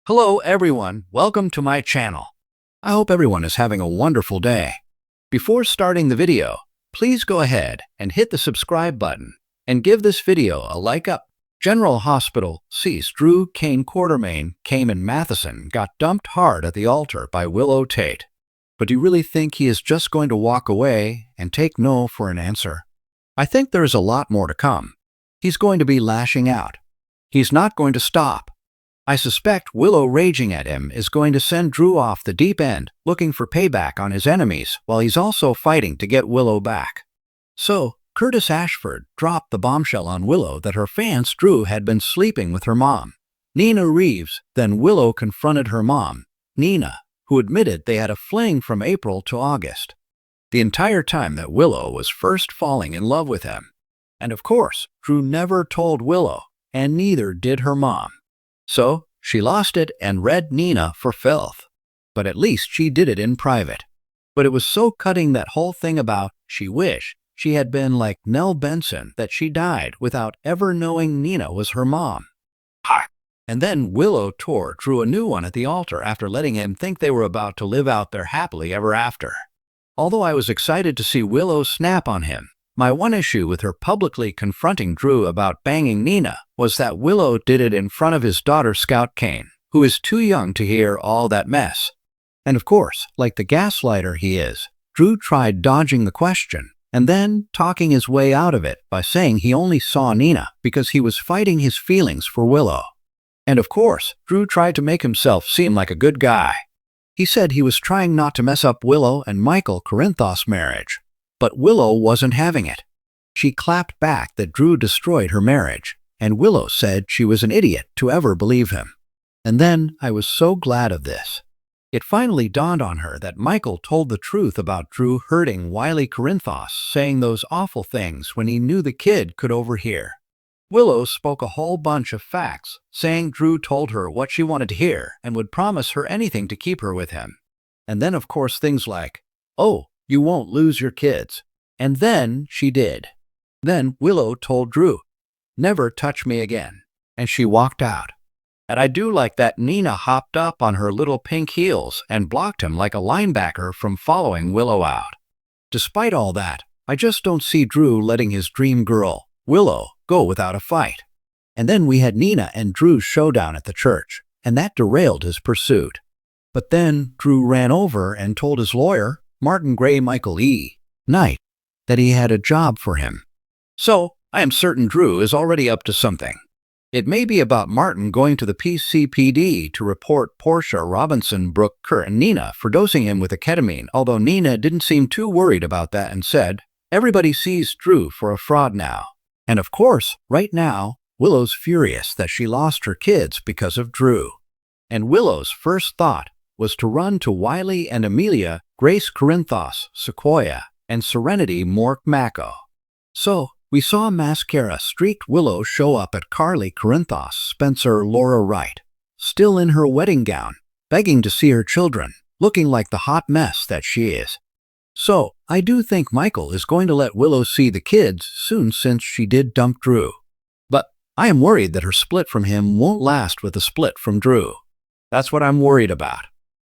Hello everyone, welcome to my channel. I hope everyone is having a wonderful day. Before starting the video, please go ahead and hit the subscribe button and give this video a like up. General Hospital sees Drew Katelyn Cameon Mathison got dumped hard at the altar by Willow Tate. But do you really think he is just going to walk away and take no for an answer? I think there is a lot more to come. He's going to be lashing out. He's not going to stop. I suspect Willow raging at him is going to send Drew off the deep end, looking for payback on his enemies, while he's also fighting to get Willow back. So, Curtis Ashford dropped the bombshell on Willow that her fans Drew had been sleeping with her mom, Nina Reeves. Then Willow confronted her mom, Nina, who admitted they had a fling from April to August, the entire time that Willow was first falling in love with him. And of course, Drew never told Willow, and neither did her mom. So, she lost it and read Nina for filth. But at least she did it in private. But it was so cutting, that whole thing about she wished she had been like Nell Benson, that she died without ever knowing Nina was her mom. And then Willow tore Drew a new one at the altar after letting him think they were about to live out their happily ever after. Although I was excited to see Willow snap on him, my one issue with her publicly confronting Drew about banging Nina was that Willow did it in front of his daughter Scout Kane, who is too young to hear all that mess. And of course, like the gaslighter he is, Drew tried dodging the question and then talking his way out of it by saying he only saw Nina because he was fighting his feelings for Willow. And of course, Drew tried to make himself seem like a good guy. He said he was trying not to mess up Willow and Michael Corinthos' marriage. But Willow wasn't having it. She clapped back that Drew destroyed her marriage, and Willow said she was an idiot to ever believe him. And then I was so glad of this. It finally dawned on her that Michael told the truth about Drew hurting wily Corinthos, saying those awful things when he knew the kid could overhear. Willow spoke a whole bunch of facts, saying Drew told her what she wanted to hear and would promise her anything to keep her with him. And then of course things like, "Oh, you won't lose your kids." And then she did. Then Willow told Drew, "Never touch me again." And she walked out. And I do like that Nina hopped up on her little pink heels and blocked him like a linebacker from following Willow out. Despite all that, I just don't see Drew letting his dream girl, Willow, go without a fight. And then we had Nina and Drew's showdown at the church, and that derailed his pursuit. But then Drew ran over and told his lawyer, Martin Gray Michael E. Knight, that he had a job for him. So, I am certain Drew is already up to something. It may be about Martin going to the PCPD to report Portia Robinson, Brooke Kerr, and Nina for dosing him with a ketamine, although Nina didn't seem too worried about that and said, "Everybody sees Drew for a fraud now." And of course, right now, Willow's furious that she lost her kids because of Drew. And Willow's first thought was to run to Wiley and Amelia, Grace Corinthos, Sequoia, and Serenity Mork-Mako. So, we saw mascara-streaked Willow show up at Carly Corinthos' Spencer Laura Wright, still in her wedding gown, begging to see her children, looking like the hot mess that she is. So, I do think Michael is going to let Willow see the kids soon, since she did dump Drew. But I am worried that her split from him won't last with a split from Drew. That's what I'm worried about.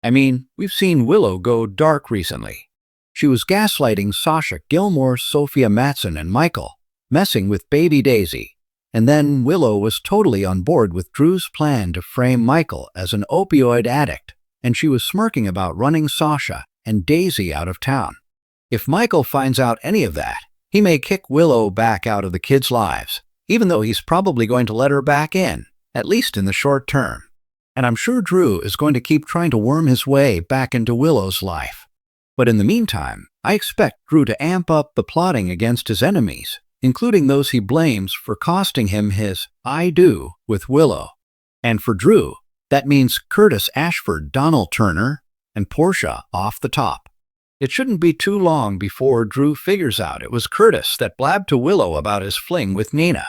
I mean, we've seen Willow go dark recently. She was gaslighting Sasha Gilmore, Sophia Matson, and Michael, messing with baby Daisy. And then Willow was totally on board with Drew's plan to frame Michael as an opioid addict, and she was smirking about running Sasha and Daisy out of town. If Michael finds out any of that, he may kick Willow back out of the kids' lives, even though he's probably going to let her back in, at least in the short term. And I'm sure Drew is going to keep trying to worm his way back into Willow's life. But in the meantime, I expect Drew to amp up the plotting against his enemies, including those he blames for costing him his "I do" with Willow. And for Drew, that means Curtis Ashford, Donald Turner, and Portia off the top. It shouldn't be too long before Drew figures out it was Curtis that blabbed to Willow about his fling with Nina.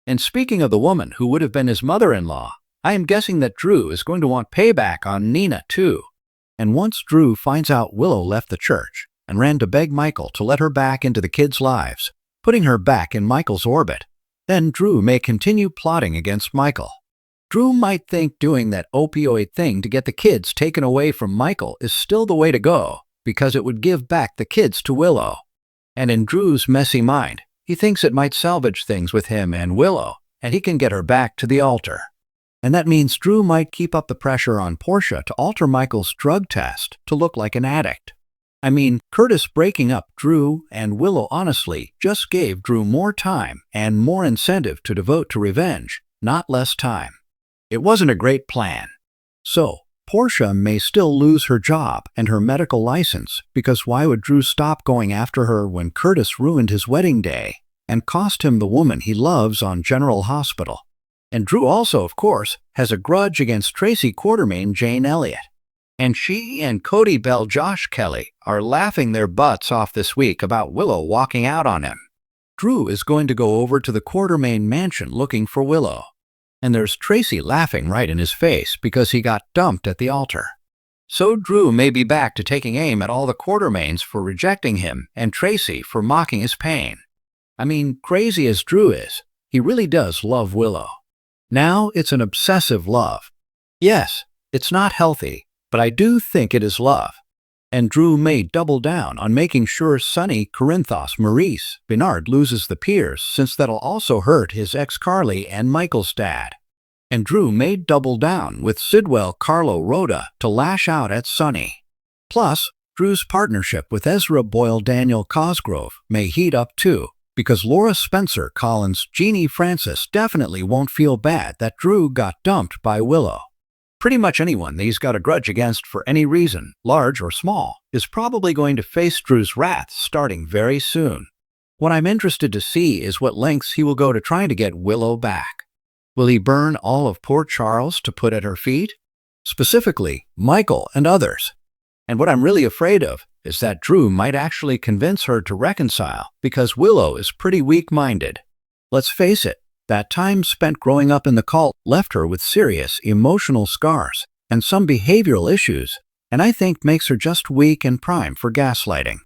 And speaking of the woman who would have been his mother-in-law, I am guessing that Drew is going to want payback on Nina too. And once Drew finds out Willow left the church and ran to beg Michael to let her back into the kids' lives, putting her back in Michael's orbit, then Drew may continue plotting against Michael. Drew might think doing that opioid thing to get the kids taken away from Michael is still the way to go because it would give back the kids to Willow. And in Drew's messy mind, he thinks it might salvage things with him and Willow, and he can get her back to the altar. And that means Drew might keep up the pressure on Portia to alter Michael's drug test to look like an addict. I mean, Curtis breaking up Drew and Willow honestly just gave Drew more time and more incentive to devote to revenge, not less time. It wasn't a great plan. So, Portia may still lose her job and her medical license because why would Drew stop going after her when Curtis ruined his wedding day and cost him the woman he loves on General Hospital? And Drew also, of course, has a grudge against Tracy Quartermain Jane Elliott. And she and Cody Bell Josh Kelly are laughing their butts off this week about Willow walking out on him. Drew is going to go over to the Quartermain mansion looking for Willow. And there's Tracy laughing right in his face because he got dumped at the altar. So Drew may be back to taking aim at all the Quartermains for rejecting him and Tracy for mocking his pain. I mean, crazy as Drew is, he really does love Willow. Now it's an obsessive love. Yes, it's not healthy, but I do think it is love. And Drew may double down on making sure Sonny Corinthos Maurice Bernard loses the Piers since that'll also hurt his ex Carly and Michael's dad. And Drew may double down with Sidwell Carlo Rhoda to lash out at Sonny. Plus, Drew's partnership with Ezra Boyle Daniel Cosgrove may heat up too, because Laura Spencer Collins' Jeannie Francis definitely won't feel bad that Drew got dumped by Willow. Pretty much anyone that he's got a grudge against for any reason, large or small, is probably going to face Drew's wrath starting very soon. What I'm interested to see is what lengths he will go to trying to get Willow back. Will he burn all of poor Charles to put at her feet? Specifically, Michael and others. And what I'm really afraid of is that Drew might actually convince her to reconcile because Willow is pretty weak-minded. Let's face it, that time spent growing up in the cult left her with serious emotional scars and some behavioral issues, and I think makes her just weak and prime for gaslighting.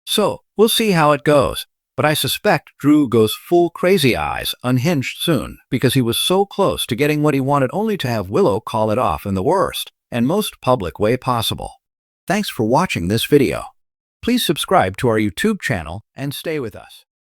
So, we'll see how it goes, but I suspect Drew goes full crazy eyes unhinged soon because he was so close to getting what he wanted only to have Willow call it off in the worst and most public way possible. Thanks for watching this video. Please subscribe to our YouTube channel and stay with us.